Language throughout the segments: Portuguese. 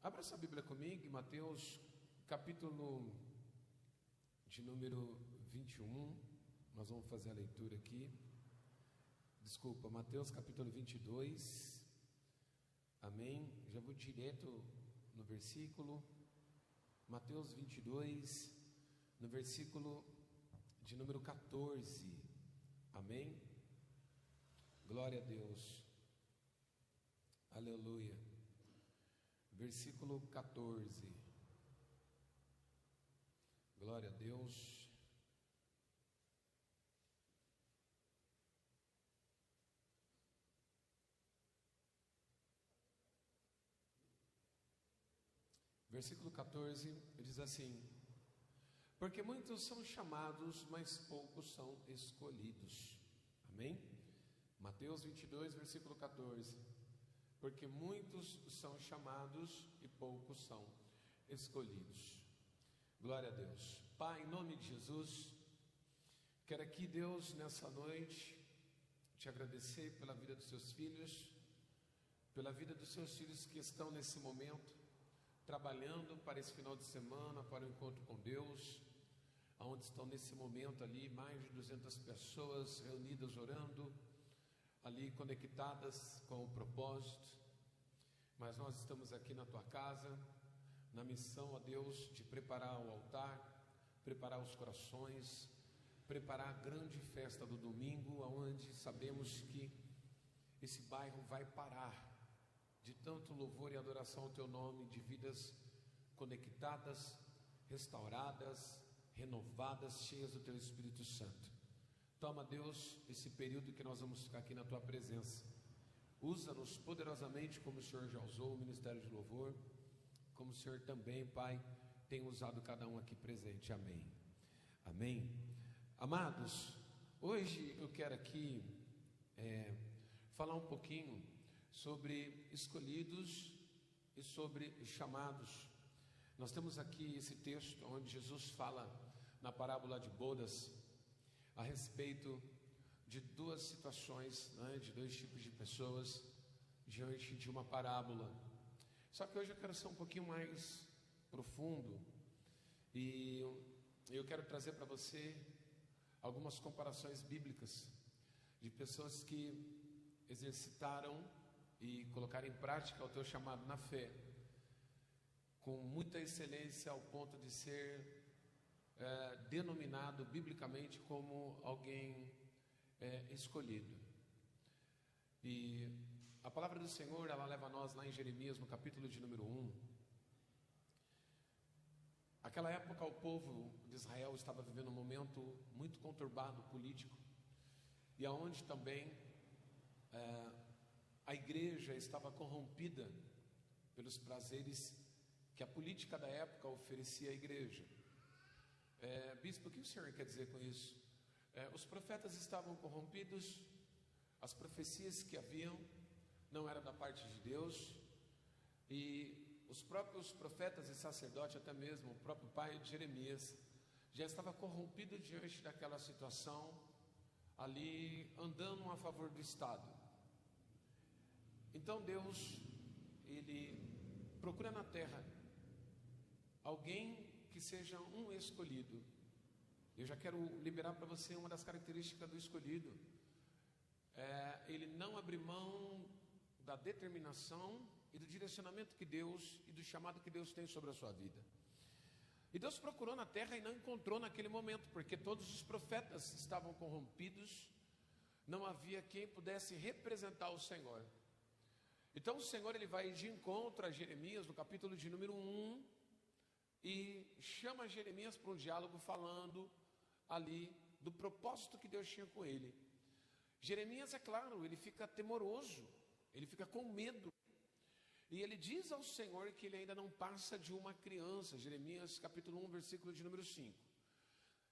Abra sua Bíblia comigo em Mateus, capítulo de número 21. Nós vamos fazer a leitura aqui. Desculpa, Mateus capítulo 22. Amém. Já vou direto no versículo. Mateus 22, no versículo de número 14. Amém. Glória a Deus. Aleluia. Versículo 14. Glória a Deus. Versículo 14 diz assim: porque muitos são chamados, mas poucos são escolhidos. Amém? Mateus 22, versículo 14. Porque muitos são chamados e poucos são escolhidos. Glória a Deus. Pai, em nome de Jesus, quero aqui, Deus, nessa noite, te agradecer pela vida dos seus filhos, pela vida dos seus filhos que estão nesse momento, trabalhando para esse final de semana, para o encontro com Deus, onde estão nesse momento ali, mais de 200 pessoas reunidas orando, ali conectadas com o propósito. Mas nós estamos aqui na tua casa, na missão, ó Deus, de preparar o altar, preparar os corações, preparar a grande festa do domingo, onde sabemos que esse bairro vai parar de tanto louvor e adoração ao teu nome, de vidas conectadas, restauradas, renovadas, cheias do teu Espírito Santo. Toma, Deus, esse período que nós vamos ficar aqui na tua presença. Usa-nos poderosamente como o Senhor já usou o ministério de louvor, como o Senhor também, Pai, tem usado cada um aqui presente. Amém. Amém. Amados, hoje eu quero aqui falar um pouquinho sobre escolhidos e sobre chamados. Nós temos aqui esse texto onde Jesus fala na parábola de bodas a respeito de duas situações, né, de dois tipos de pessoas diante de uma parábola. Só que hoje eu quero ser um pouquinho mais profundo e eu quero trazer para você algumas comparações bíblicas de pessoas que exercitaram e colocaram em prática o teu chamado na fé com muita excelência, ao ponto de ser denominado biblicamente como alguém escolhido. E a palavra do Senhor, ela leva a nós lá em Jeremias, no capítulo de número 1. Aquela época o povo de Israel estava vivendo um momento muito conturbado político, e aonde também a igreja estava corrompida pelos prazeres que a política da época oferecia à igreja. Bispo, o que o senhor quer dizer com isso? Os profetas estavam corrompidos, as profecias que haviam não eram da parte de Deus, e os próprios profetas e sacerdotes, até mesmo o próprio pai de Jeremias, já estava corrompido diante daquela situação, ali andando a favor do Estado. Então Deus, ele procura na terra alguém que seja um escolhido. Eu já quero liberar para você uma das características do escolhido. Ele não abre mão da determinação e do direcionamento que Deus e do chamado que Deus tem sobre a sua vida. E Deus procurou na terra e não encontrou naquele momento, porque todos os profetas estavam corrompidos, não havia quem pudesse representar o Senhor. Então o Senhor, ele vai de encontro a Jeremias no capítulo de número 1 e chama Jeremias para um diálogo, falando ali do propósito que Deus tinha com ele. Jeremias, é claro, ele fica temoroso, ele fica com medo, e ele diz ao Senhor que ele ainda não passa de uma criança. Jeremias capítulo 1, versículo de número 5.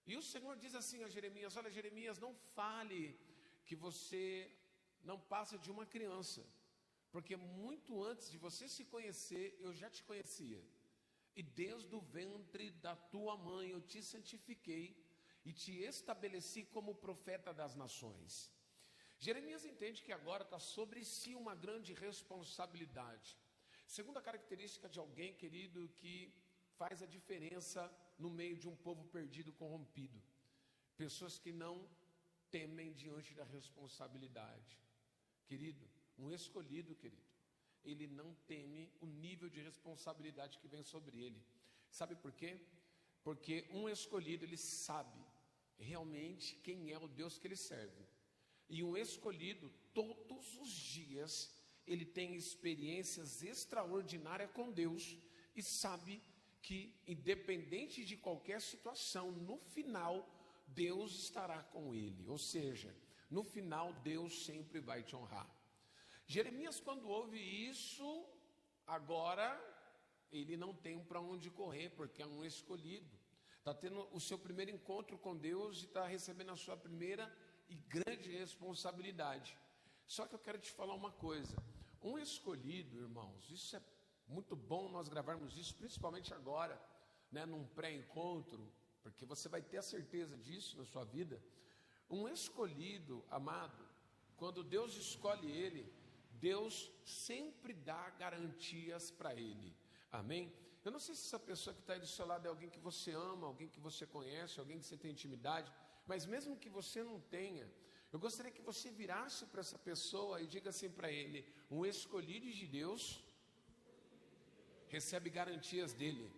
E o Senhor diz assim a Jeremias: olha, Jeremias, não fale que você não passa de uma criança, porque muito antes de você se conhecer, eu já te conhecia, e desde o ventre da tua mãe eu te santifiquei e te estabeleci como profeta das nações. Jeremias entende que agora está sobre si uma grande responsabilidade. Segunda característica de alguém, querido, que faz a diferença no meio de um povo perdido, corrompido. Pessoas que não temem diante da responsabilidade. Querido, um escolhido, querido, ele não teme o nível de responsabilidade que vem sobre ele. Sabe por quê? Porque um escolhido, ele sabe realmente quem é o Deus que ele serve. E um escolhido, todos os dias, ele tem experiências extraordinárias com Deus e sabe que, independente de qualquer situação, no final, Deus estará com ele. Ou seja, no final, Deus sempre vai te honrar. Jeremias, quando ouve isso, agora ele não tem para onde correr, porque é um escolhido. Está tendo o seu primeiro encontro com Deus e está recebendo a sua primeira e grande responsabilidade. Só que eu quero te falar uma coisa. Um escolhido, irmãos, isso é muito bom nós gravarmos isso, principalmente agora, né, num pré-encontro, porque você vai ter a certeza disso na sua vida. Um escolhido, amado, quando Deus escolhe ele, Deus sempre dá garantias para ele. Amém? Eu não sei se essa pessoa que está aí do seu lado é alguém que você ama, alguém que você conhece, alguém que você tem intimidade, mas mesmo que você não tenha, eu gostaria que você virasse para essa pessoa e diga assim para ele: um escolhido de Deus recebe garantias dele.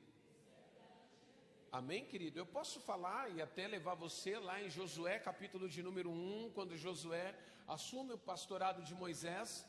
Amém, querido? Eu posso falar e até levar você lá em Josué, capítulo de número 1, quando Josué assume o pastorado de Moisés.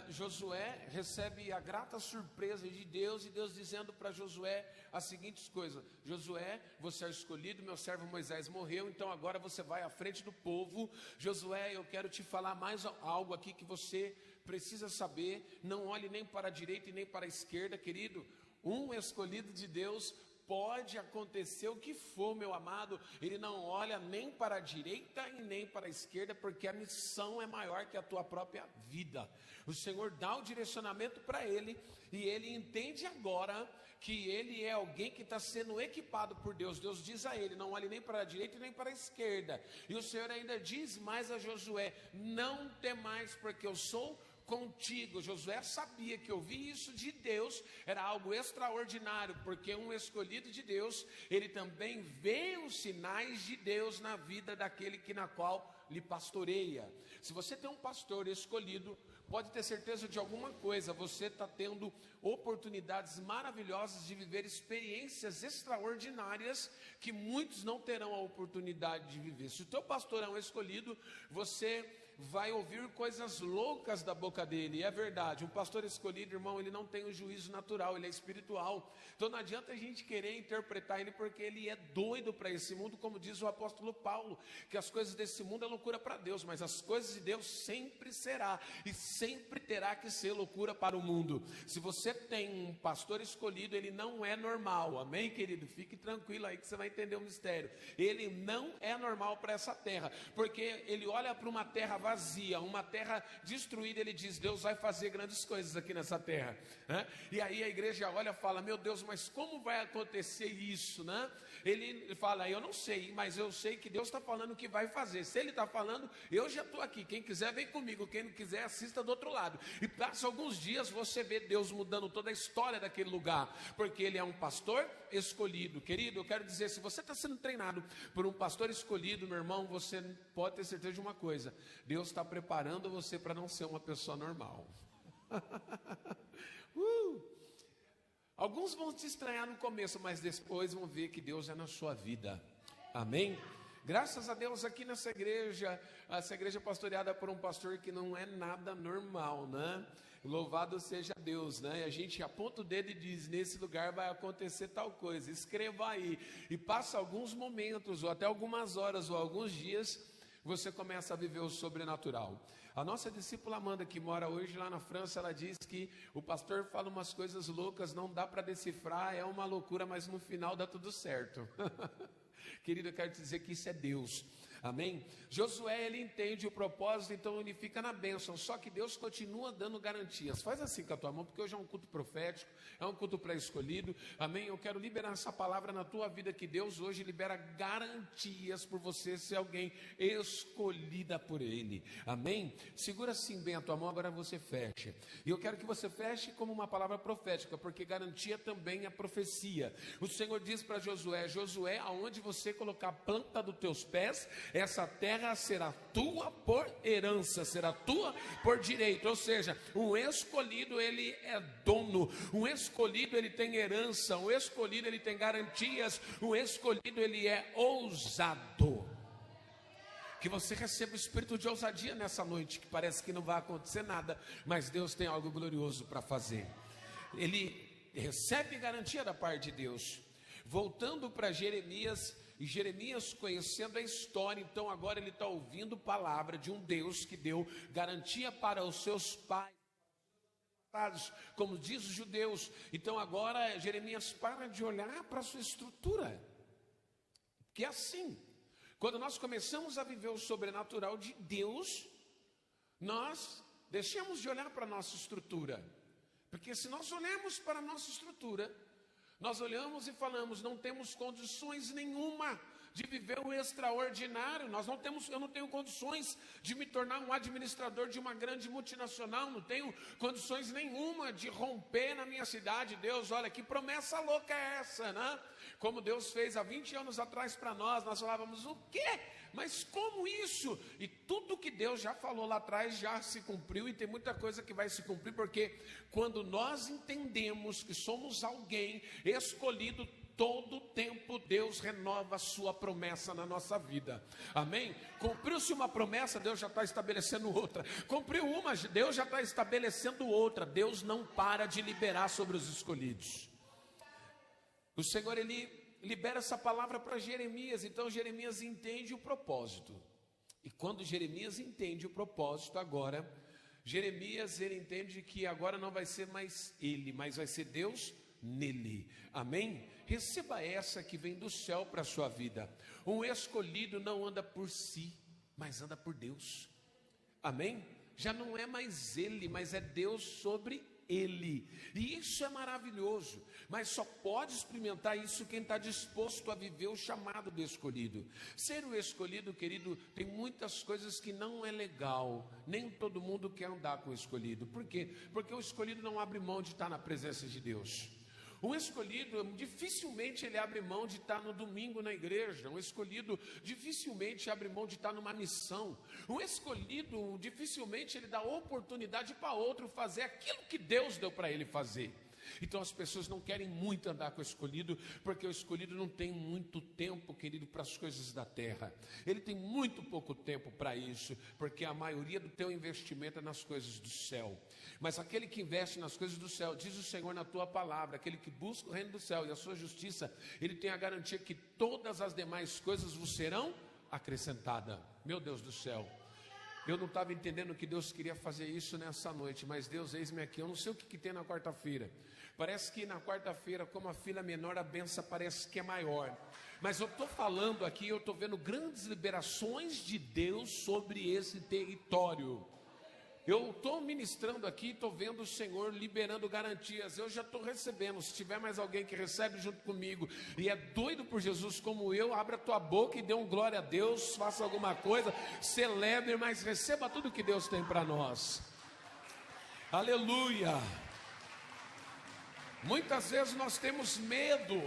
Josué recebe a grata surpresa de Deus, e Deus dizendo para Josué as seguintes coisas: Josué, você é escolhido, meu servo Moisés morreu, então agora você vai à frente do povo. Josué, eu quero te falar mais algo aqui que você precisa saber. Não olhe nem para a direita e nem para a esquerda, querido. Um escolhido de Deus, pode acontecer o que for, meu amado, ele não olha nem para a direita e nem para a esquerda, porque a missão é maior que a tua própria vida. O Senhor dá o direcionamento para ele, e ele entende agora que ele é alguém que está sendo equipado por Deus. Deus diz a ele: não olhe nem para a direita e nem para a esquerda. E o Senhor ainda diz mais a Josué: não temais, porque eu sou contigo. Josué sabia que ouvir isso de Deus era algo extraordinário, porque um escolhido de Deus, ele também vê os sinais de Deus na vida daquele que na qual lhe pastoreia. Se você tem um pastor escolhido, pode ter certeza de alguma coisa: você está tendo oportunidades maravilhosas de viver experiências extraordinárias que muitos não terão a oportunidade de viver. Se o teu pastor é um escolhido, você vai ouvir coisas loucas da boca dele. E é verdade, um pastor escolhido, irmão, ele não tem o juízo natural, ele é espiritual. Então não adianta a gente querer interpretar ele, porque ele é doido para esse mundo, como diz o apóstolo Paulo, que as coisas desse mundo é loucura para Deus, mas as coisas de Deus sempre será e sempre terá que ser loucura para o mundo. Se você tem um pastor escolhido, ele não é normal. Amém, querido? Fique tranquilo aí que você vai entender o mistério. Ele não é normal para essa terra, porque ele olha para uma terra vazia, uma terra destruída, ele diz: Deus vai fazer grandes coisas aqui nessa terra, né? E aí a igreja olha e fala: meu Deus, mas como vai acontecer isso, né? Ele fala: eu não sei, mas eu sei que Deus está falando que vai fazer. Se ele está falando, eu já estou aqui, quem quiser vem comigo, quem não quiser assista do outro lado. E passa alguns dias, você vê Deus mudando toda a história daquele lugar, porque ele é um pastor escolhido. Querido, eu quero dizer, se você está sendo treinado por um pastor escolhido, meu irmão, você pode ter certeza de uma coisa: Deus está preparando você para não ser uma pessoa normal. Alguns vão te estranhar no começo, mas depois vão ver que Deus é na sua vida. Amém? Graças a Deus, aqui nessa igreja, essa igreja pastoreada por um pastor que não é nada normal, né? Louvado seja Deus, né? E a gente aponta o dedo e diz: nesse lugar vai acontecer tal coisa, escreva aí. E passa alguns momentos, ou até algumas horas, ou alguns dias, você começa a viver o sobrenatural. A nossa discípula Amanda, que mora hoje lá na França, ela diz que o pastor fala umas coisas loucas, não dá para decifrar, é uma loucura, mas no final dá tudo certo. Querido, eu quero te dizer que isso é Deus. Amém? Josué, ele entende o propósito, então ele fica na bênção, só que Deus continua dando garantias. Faz assim com a tua mão, porque hoje é um culto profético, é um culto pré-escolhido. Amém? Eu quero liberar essa palavra na tua vida, que Deus hoje libera garantias por você ser alguém escolhida por Ele. Amém? Segura assim bem a tua mão, agora você fecha. E eu quero que você feche como uma palavra profética, porque garantia também é profecia. O Senhor diz para Josué: Josué, aonde você colocar a planta dos teus pés, essa terra será tua por herança, será tua por direito. Ou seja, um escolhido, ele é dono, um escolhido, ele tem herança, um escolhido, ele tem garantias, um escolhido, ele é ousado. Que você receba o espírito de ousadia nessa noite, que parece que não vai acontecer nada, mas Deus tem algo glorioso para fazer. Ele recebe garantia da parte de Deus. Voltando para Jeremias, e Jeremias conhecendo a história, então agora ele está ouvindo palavra de um Deus que deu garantia para os seus pais, como diz os judeus. Então agora Jeremias para de olhar para a sua estrutura, que é assim, quando nós começamos a viver o sobrenatural de Deus, nós deixamos de olhar para a nossa estrutura, porque se nós olharmos para a nossa estrutura, nós olhamos e falamos: não temos condições nenhuma de viver o extraordinário. Eu não tenho condições de me tornar um administrador de uma grande multinacional, não tenho condições nenhuma de romper na minha cidade. Deus, olha, que promessa louca é essa, né? Como Deus fez há 20 anos atrás para nós falávamos: o quê? Mas como isso? E tudo que Deus já falou lá atrás já se cumpriu, e tem muita coisa que vai se cumprir, porque quando nós entendemos que somos alguém escolhido, todo tempo Deus renova a sua promessa na nossa vida. Amém? Cumpriu-se uma promessa, Deus já está estabelecendo outra. Cumpriu uma, Deus já está estabelecendo outra. Deus não para de liberar sobre os escolhidos. O Senhor, ele libera essa palavra para Jeremias. Então Jeremias entende o propósito. E quando Jeremias entende o propósito, agora Jeremias, ele entende que agora não vai ser mais ele, mas vai ser Deus nele. Amém? Receba essa que vem do céu para a sua vida. Um escolhido não anda por si, mas anda por Deus. Amém? Já não é mais ele, mas é Deus sobre ele. E isso é maravilhoso, mas só pode experimentar isso quem está disposto a viver o chamado do escolhido. Ser o escolhido, querido, tem muitas coisas que não é legal. Nem todo mundo quer andar com o escolhido. Por quê? Porque o escolhido não abre mão de estar na presença de Deus. Um escolhido, dificilmente ele abre mão de estar no domingo na igreja. Um escolhido, dificilmente abre mão de estar numa missão. Um escolhido, dificilmente ele dá oportunidade para outro fazer aquilo que Deus deu para ele fazer. Então as pessoas não querem muito andar com o escolhido, porque o escolhido não tem muito tempo, querido, para as coisas da terra. Ele tem muito pouco tempo para isso, porque a maioria do teu investimento é nas coisas do céu. Mas aquele que investe nas coisas do céu, diz o Senhor na tua palavra, aquele que busca o reino do céu e a sua justiça, ele tem a garantia que todas as demais coisas vos serão acrescentadas. Meu Deus do céu, eu não estava entendendo que Deus queria fazer isso nessa noite, mas Deus, eis-me aqui. Eu não sei o que tem na quarta-feira. Parece que na quarta-feira, como a filha menor, a benção parece que é maior. Mas eu estou falando aqui, eu estou vendo grandes liberações de Deus sobre esse território. Eu estou ministrando aqui, estou vendo o Senhor liberando garantias. Eu já estou recebendo. Se tiver mais alguém que recebe junto comigo e é doido por Jesus como eu, abra a tua boca e dê um glória a Deus, faça alguma coisa, celebre, mas receba tudo que Deus tem para nós. Aleluia. Muitas vezes nós temos medo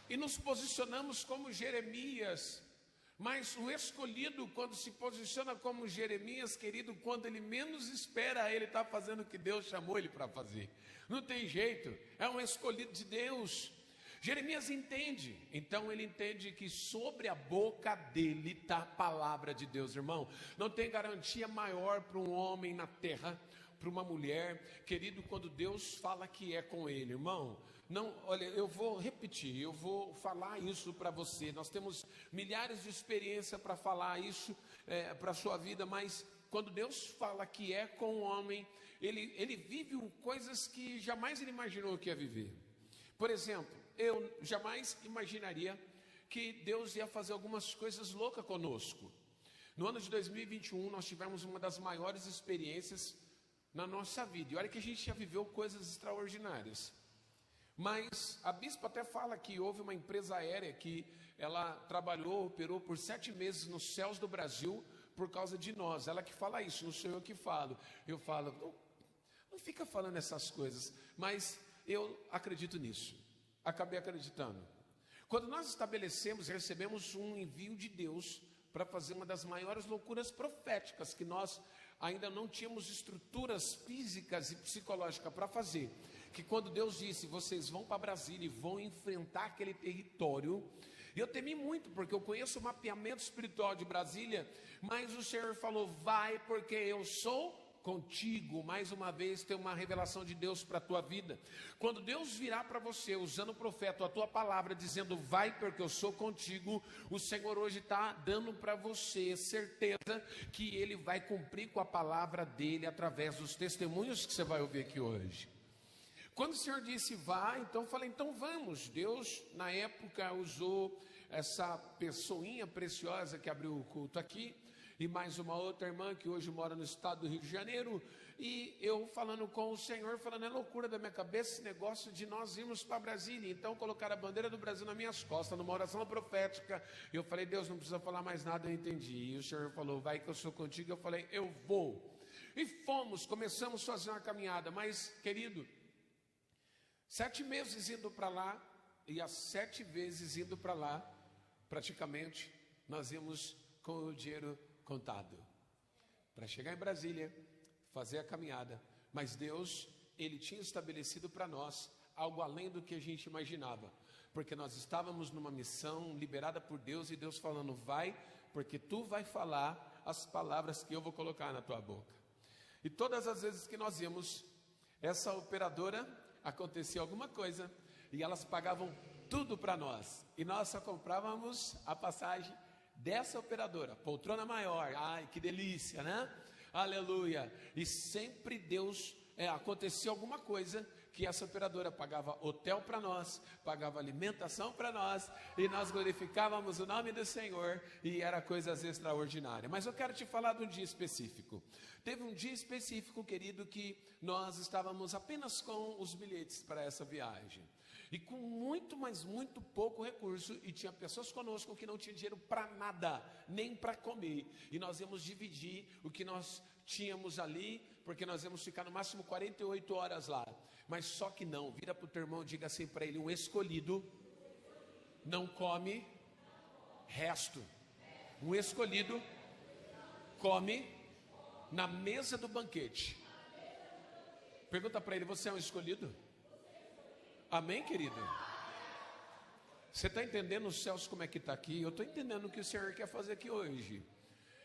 e nos posicionamos como Jeremias. Mas o escolhido, quando se posiciona como Jeremias, querido, quando ele menos espera, ele está fazendo o que Deus chamou ele para fazer. Não tem jeito, é um escolhido de Deus. Jeremias entende, então ele entende que sobre a boca dele está a palavra de Deus, irmão. Não tem garantia maior para um homem na terra, para uma mulher, querido, quando Deus fala que é com ele, irmão. Não, olha, eu vou repetir, eu vou falar isso para você. Nós temos milhares de experiência para falar isso para a sua vida, mas quando Deus fala que é com o homem, ele vive coisas que jamais ele imaginou que ia viver. Por exemplo, eu jamais imaginaria que Deus ia fazer algumas coisas loucas conosco. No ano de 2021, nós tivemos uma das maiores experiências na nossa vida. E olha que a gente já viveu coisas extraordinárias. Mas a bispa até fala que houve uma empresa aérea que ela trabalhou, operou por 7 meses nos céus do Brasil por causa de nós. Ela que fala isso, não sou eu que falo. Eu falo, não fica falando essas coisas, mas eu acredito nisso. Acabei acreditando. Quando nós estabelecemos, recebemos um envio de Deus para fazer uma das maiores loucuras proféticas que nós ainda não tínhamos estruturas físicas e psicológicas para fazer. Que quando Deus disse, vocês vão para Brasília e vão enfrentar aquele território, eu temi muito, porque eu conheço o mapeamento espiritual de Brasília, mas o Senhor falou, vai porque eu sou contigo. Mais uma vez tem uma revelação de Deus para a tua vida. Quando Deus virar para você, usando o profeta, a tua palavra, dizendo, vai porque eu sou contigo, o Senhor hoje está dando para você certeza que Ele vai cumprir com a palavra dEle, através dos testemunhos que você vai ouvir aqui hoje. Quando o Senhor disse vai, então eu falei, então vamos. Deus na época usou essa pessoinha preciosa que abriu o culto aqui, e mais uma outra irmã que hoje mora no estado do Rio de Janeiro, e eu falando com o Senhor, falando, é loucura da minha cabeça esse negócio de nós irmos para Brasília. Então colocaram a bandeira do Brasil nas minhas costas, numa oração profética. Eu falei, Deus, não precisa falar mais nada, eu entendi. E o Senhor falou, vai que eu sou contigo. Eu falei, eu vou. E fomos, começamos a fazer uma caminhada. Mas, querido, 7 meses indo para lá, e as 7 vezes indo para lá, praticamente, nós íamos com o dinheiro contado, para chegar em Brasília, fazer a caminhada. Mas Deus, Ele tinha estabelecido para nós algo além do que a gente imaginava, porque nós estávamos numa missão liberada por Deus, e Deus falando, vai, porque tu vai falar as palavras que eu vou colocar na tua boca. E todas as vezes que nós íamos, essa operadora, acontecia alguma coisa, e elas pagavam tudo para nós, e nós só comprávamos a passagem dessa operadora, poltrona maior. Ai, que delícia, né? Aleluia. E sempre Deus, acontecia alguma coisa, que essa operadora pagava hotel para nós, pagava alimentação para nós, e nós glorificávamos o nome do Senhor, e era coisas extraordinárias. Mas eu quero te falar de um dia específico. Teve um dia específico, querido, que nós estávamos apenas com os bilhetes para essa viagem, e com muito, mas muito pouco recurso, e tinha pessoas conosco que não tinham dinheiro para nada, nem para comer, e nós íamos dividir o que nós tínhamos ali, porque nós íamos ficar no máximo 48 horas lá. Mas só que não, vira para o teu irmão, diga assim para ele, um escolhido não come resto. Um escolhido come na mesa do banquete. Pergunta para ele, você é um escolhido? Amém, querido? Você está entendendo os céus como é que está aqui? Eu estou entendendo o que o Senhor quer fazer aqui hoje.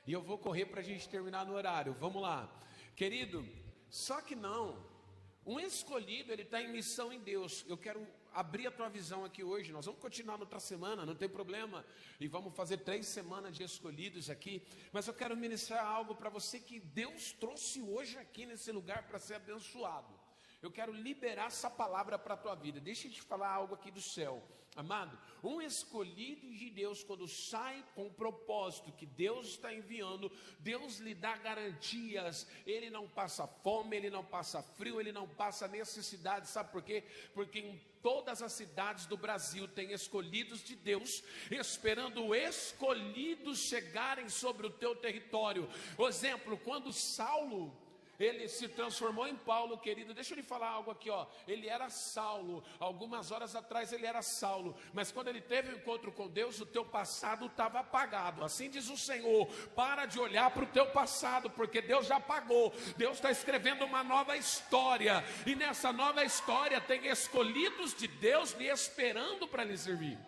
E eu vou correr para a gente terminar no horário. Vamos lá. Querido, só que não. Um escolhido, ele está em missão em Deus. Eu quero abrir a tua visão aqui hoje. Nós vamos continuar na outra semana, não tem problema. E vamos fazer 3 semanas de escolhidos aqui. Mas eu quero ministrar algo para você que Deus trouxe hoje aqui nesse lugar para ser abençoado. Eu quero liberar essa palavra para a tua vida. Deixa eu te falar algo aqui do céu. Amado, um escolhido de Deus, quando sai com o propósito que Deus está enviando, Deus lhe dá garantias. Ele não passa fome, ele não passa frio, ele não passa necessidade. Sabe por quê? Porque em todas as cidades do Brasil tem escolhidos de Deus, esperando escolhidos chegarem sobre o teu território. Por exemplo, quando Saulo, ele se transformou em Paulo, querido. Deixa eu lhe falar algo aqui, ó. Ele era Saulo, algumas horas atrás ele era Saulo, mas quando ele teve um encontro com Deus, o teu passado estava apagado. Assim diz o Senhor, para de olhar para o teu passado, porque Deus já apagou. Deus está escrevendo uma nova história, e nessa nova história tem escolhidos de Deus lhe esperando para lhe servir.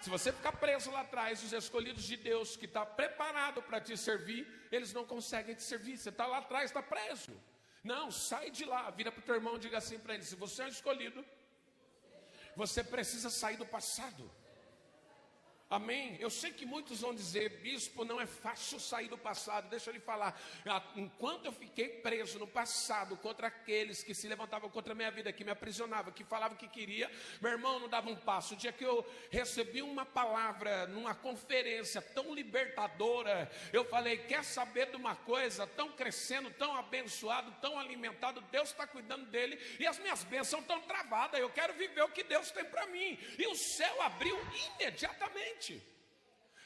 Se você ficar preso lá atrás, os escolhidos de Deus que está preparado para te servir, eles não conseguem te servir. Você está lá atrás, está preso. Não, sai de lá, vira para o teu irmão e diga assim para ele, se você é um escolhido, você precisa sair do passado. Amém? Eu sei que muitos vão dizer: bispo, não é fácil sair do passado. Deixa eu lhe falar, enquanto eu fiquei preso no passado contra aqueles que se levantavam contra a minha vida, que me aprisionavam, que falavam que queria, meu irmão, não dava um passo. O dia que eu recebi uma palavra numa conferência tão libertadora, eu falei: quer saber de uma coisa? Tão crescendo, tão abençoado, tão alimentado, Deus está cuidando dele, e as minhas bênçãos estão travadas. Eu quero viver o que Deus tem para mim. E o céu abriu imediatamente.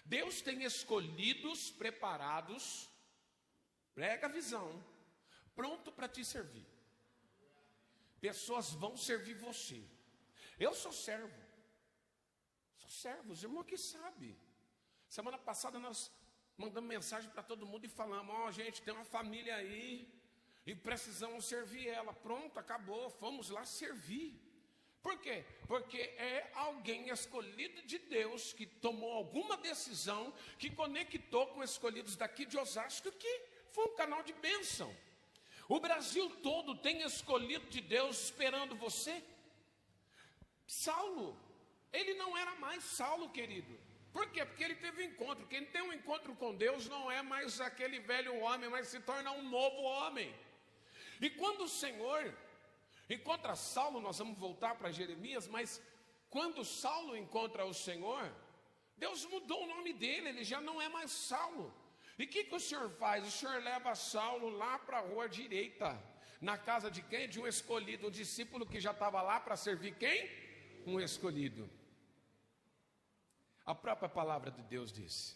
Deus tem escolhidos, preparados, prega a visão, pronto para te servir. Pessoas vão servir você. Eu sou servo, os irmãos que sabem. Semana passada nós mandamos mensagem para todo mundo e falamos: ó, gente, tem uma família aí e precisamos servir ela. Pronto, acabou, fomos lá servir. Por quê? Porque é alguém escolhido de Deus, que tomou alguma decisão, que conectou com escolhidos daqui de Osasco, que foi um canal de bênção. O Brasil todo tem escolhido de Deus esperando você. Saulo, ele não era mais Saulo, querido. Por quê? Porque ele teve um encontro. Quem tem um encontro com Deus não é mais aquele velho homem, mas se torna um novo homem. E quando o Senhor encontra Saulo, nós vamos voltar para Jeremias, mas quando Saulo encontra o Senhor, Deus mudou o nome dele, ele já não é mais Saulo. E o que o Senhor faz? O Senhor leva Saulo lá para a rua direita, na casa de quem? De um escolhido, um discípulo que já estava lá para servir quem? Um escolhido. A própria palavra de Deus diz: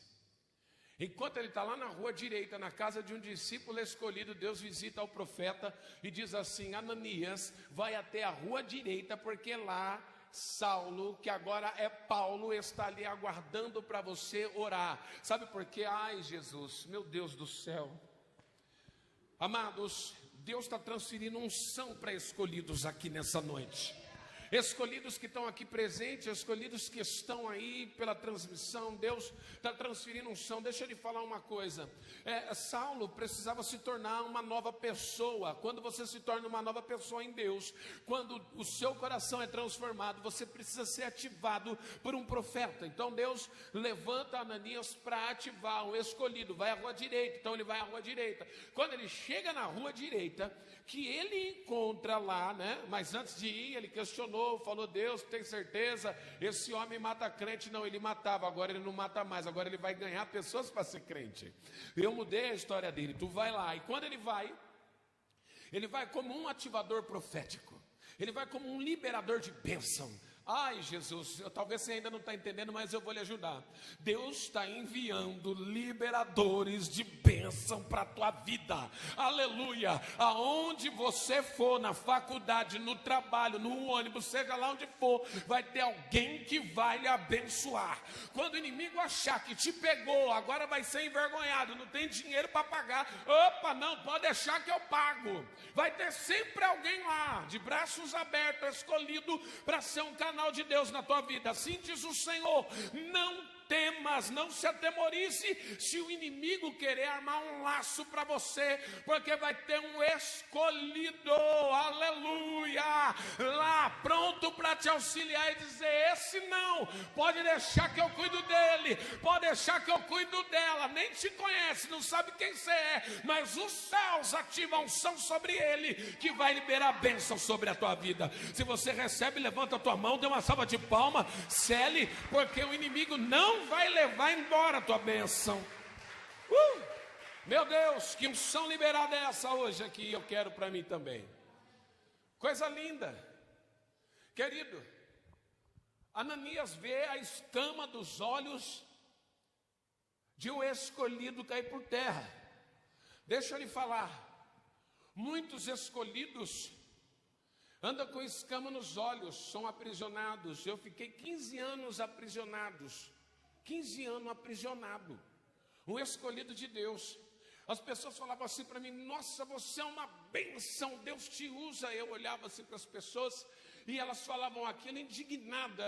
enquanto ele está lá na rua direita, na casa de um discípulo escolhido, Deus visita o profeta e diz assim: Ananias, vai até a rua direita, porque lá Saulo, que agora é Paulo, está ali aguardando para você orar. Sabe por quê? Ai, Jesus, meu Deus do céu. Amados, Deus está transferindo unção para escolhidos aqui nessa noite. Escolhidos que estão aqui presentes, escolhidos que estão aí pela transmissão, Deus está transferindo unção. Deixa eu lhe falar uma coisa. Saulo precisava se tornar uma nova pessoa. Quando você se torna uma nova pessoa em Deus, quando o seu coração é transformado, você precisa ser ativado por um profeta. Então Deus levanta Ananias para ativar um escolhido. Vai à rua direita. Então ele vai à rua direita. Quando ele chega na rua direita, que ele encontra lá, né? Mas antes de ir, ele questionou, falou: Deus, tem certeza? Esse homem mata crente? Não, ele matava, agora ele não mata mais, agora ele vai ganhar pessoas para ser crente. Eu mudei a história dele, tu vai lá. E quando ele vai como um ativador profético, ele vai como um liberador de bênção. Ai, Jesus, talvez você ainda não está entendendo, mas eu vou lhe ajudar. Deus está enviando liberadores de bênção para a tua vida. Aleluia. Aonde você for, na faculdade, no trabalho, no ônibus, seja lá onde for, vai ter alguém que vai lhe abençoar. Quando o inimigo achar que te pegou, agora vai ser envergonhado, não tem dinheiro para pagar. Opa, não, pode deixar que eu pago. Vai ter sempre alguém lá, de braços abertos, escolhido para ser um canal de Deus na tua vida. Assim diz o Senhor: não temas, não se atemorize se o inimigo querer armar um laço para você, porque vai ter um escolhido, aleluia, lá pronto para te auxiliar e dizer: esse não, pode deixar que eu cuido dele, pode deixar que eu cuido dela, nem te conhece, não sabe quem você é, mas os céus ativam unção sobre ele, que vai liberar bênção sobre a tua vida. Se você recebe, levanta a tua mão, dê uma salva de palma, cele, porque o inimigo não vai levar embora a tua bênção. Meu Deus, que unção liberada é essa hoje aqui? Eu quero para mim também. Coisa linda. Querido, Ananias vê a escama dos olhos de um escolhido cair por terra. Deixa eu lhe falar, muitos escolhidos andam com escama nos olhos, são aprisionados. Eu fiquei 15 anos aprisionados. 15 anos aprisionado, um escolhido de Deus. As pessoas falavam assim para mim: nossa, você é uma bênção, Deus te usa. Eu olhava assim para as pessoas e elas falavam aquilo indignada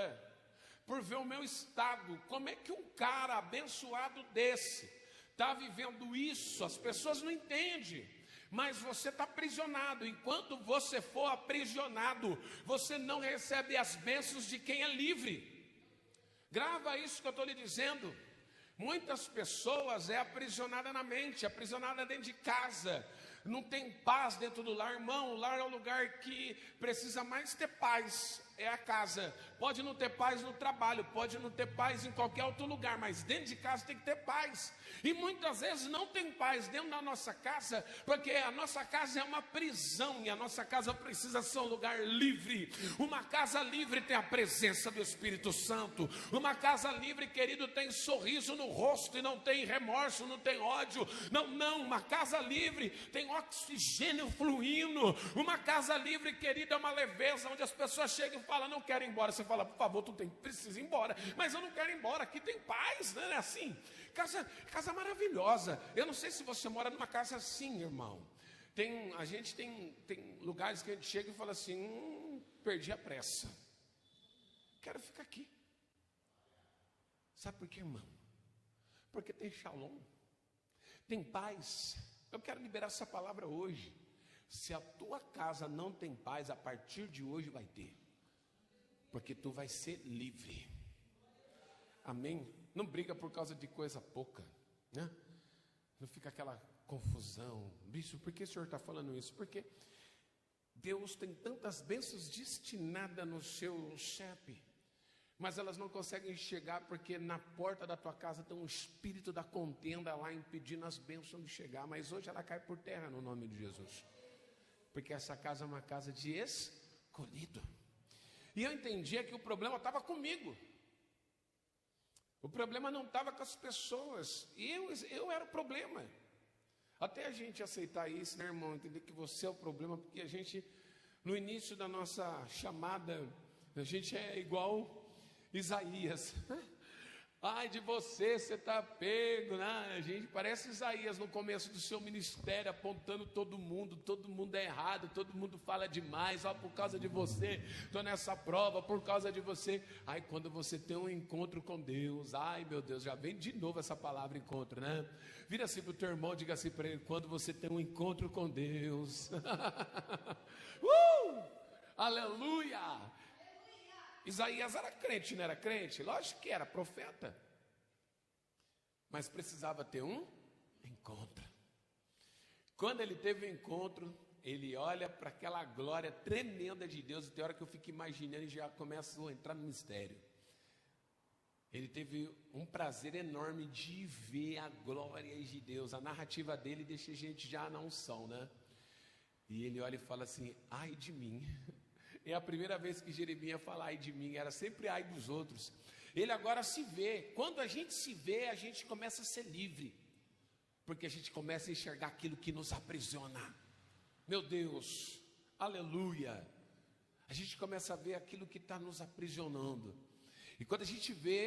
por ver o meu estado. Como é que um cara abençoado desse está vivendo isso? As pessoas não entendem. Mas você está aprisionado. Enquanto você for aprisionado, você não recebe as bênçãos de quem é livre. Grava isso que eu estou lhe dizendo. Muitas pessoas é aprisionada na mente, aprisionada dentro de casa, não tem paz dentro do lar. Irmão, o lar é o lugar que precisa mais ter paz, é a casa. Pode não ter paz no trabalho, pode não ter paz em qualquer outro lugar, mas dentro de casa tem que ter paz. E muitas vezes não tem paz dentro da nossa casa, porque a nossa casa é uma prisão, e a nossa casa precisa ser um lugar livre. Uma casa livre tem a presença do Espírito Santo. Uma casa livre, querido, tem sorriso no rosto e não tem remorso, não tem ódio. Não, uma casa livre tem oxigênio fluindo. Uma casa livre, querido, é uma leveza, onde as pessoas chegam e falam, não quero ir embora. Você fala, por favor, precisa ir embora. Mas eu não quero ir embora, aqui tem paz, né? Não é assim? Casa maravilhosa. Eu não sei se você mora numa casa assim, irmão. A gente tem lugares que a gente chega e fala assim, perdi a pressa, quero ficar aqui. Sabe por quê, irmão? Porque tem shalom, tem paz. Eu quero liberar essa palavra hoje. Se a tua casa não tem paz, a partir de hoje vai ter, porque tu vai ser livre. Amém? Não briga por causa de coisa pouca, né? Não fica aquela confusão. Bicho, por que o senhor está falando isso? Porque Deus tem tantas bênçãos destinadas no seu CEP, mas elas não conseguem chegar, porque na porta da tua casa tem um espírito da contenda lá, impedindo as bênçãos de chegar. Mas hoje ela cai por terra no nome de Jesus, porque essa casa é uma casa de escolhido. E eu entendia que o problema estava comigo. O problema não estava com as pessoas, e eu era o problema. Até a gente aceitar isso, né, irmão? Entender que você é o problema, porque a gente, no início da nossa chamada, a gente é igual Isaías. Ai de você está pego, né? A gente parece Isaías no começo do seu ministério, apontando todo mundo é errado, todo mundo fala demais, ó, por causa de você, estou nessa prova, por causa de você. Ai, quando você tem um encontro com Deus, ai meu Deus, já vem de novo essa palavra encontro, né? Vira assim para o teu irmão, diga assim para ele, quando você tem um encontro com Deus. Aleluia! Isaías era crente, não era crente? Lógico que era, profeta. Mas precisava ter um encontro. Quando ele teve o encontro, ele olha para aquela glória tremenda de Deus, e tem hora que eu fico imaginando e já começo a entrar no mistério. Ele teve um prazer enorme de ver a glória de Deus. A narrativa dele deixa a gente já na unção, né? E ele olha e fala assim, ai de mim. É a primeira vez que Jeremias fala ai de mim, era sempre ai dos outros. Ele agora se vê. Quando a gente se vê, a gente começa a ser livre, porque a gente começa a enxergar aquilo que nos aprisiona. Meu Deus, aleluia. A gente começa a ver aquilo que está nos aprisionando. E quando a gente vê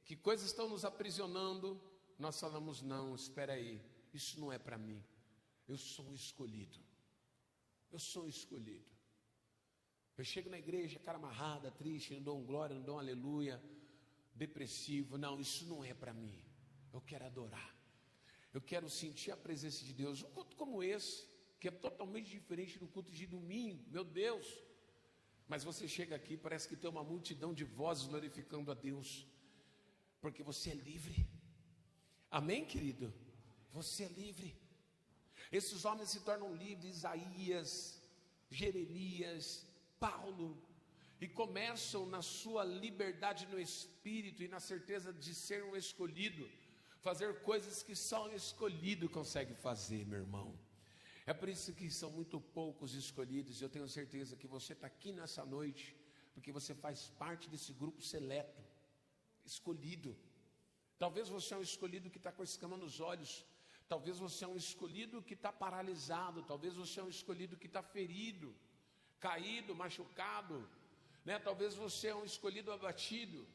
que coisas estão nos aprisionando, nós falamos, não, espera aí, isso não é para mim. Eu sou um escolhido. Eu sou um escolhido. Eu chego na igreja, cara amarrada, triste, não dou um glória, não dou um aleluia, depressivo. Não, isso não é para mim. Eu quero adorar. Eu quero sentir a presença de Deus. Um culto como esse, que é totalmente diferente do culto de domingo, meu Deus. Mas você chega aqui, parece que tem uma multidão de vozes glorificando a Deus, porque você é livre. Amém, querido? Você é livre. Esses homens se tornam livres, Isaías, Jeremias, Paulo, e começam na sua liberdade no espírito e na certeza de ser um escolhido, fazer coisas que só um escolhido consegue fazer, meu irmão. É por isso que são muito poucos escolhidos. Eu tenho certeza que você está aqui nessa noite, porque você faz parte desse grupo seleto, escolhido. Talvez você é um escolhido que está com a escama nos olhos, talvez você é um escolhido que está paralisado, talvez você é um escolhido que está ferido, caído, machucado, né? Talvez você é um escolhido abatido.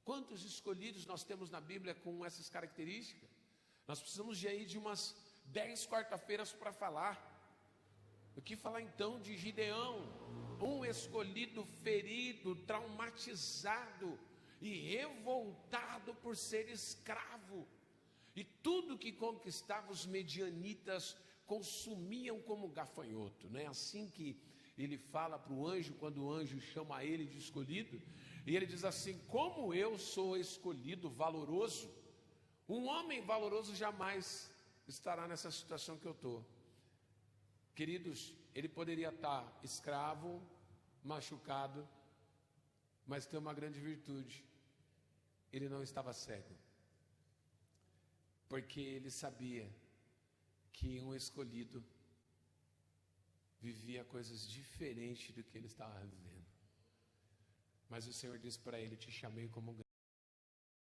Quantos escolhidos nós temos na Bíblia com essas características? Nós precisamos de aí de umas 10 quarta-feiras para falar. O que falar então de Gideão, um escolhido ferido, traumatizado e revoltado por ser escravo, e tudo que conquistava os medianitas consumiam como gafanhoto, não é assim que ele fala para o anjo, quando o anjo chama ele de escolhido, e ele diz assim: como eu sou escolhido, valoroso, um homem valoroso jamais estará nessa situação que eu estou. Queridos, ele poderia estar escravo, machucado, mas tem uma grande virtude: ele não estava cego, porque ele sabia que um escolhido vivia coisas diferentes do que ele estava vivendo. Mas o Senhor disse para ele: te chamei como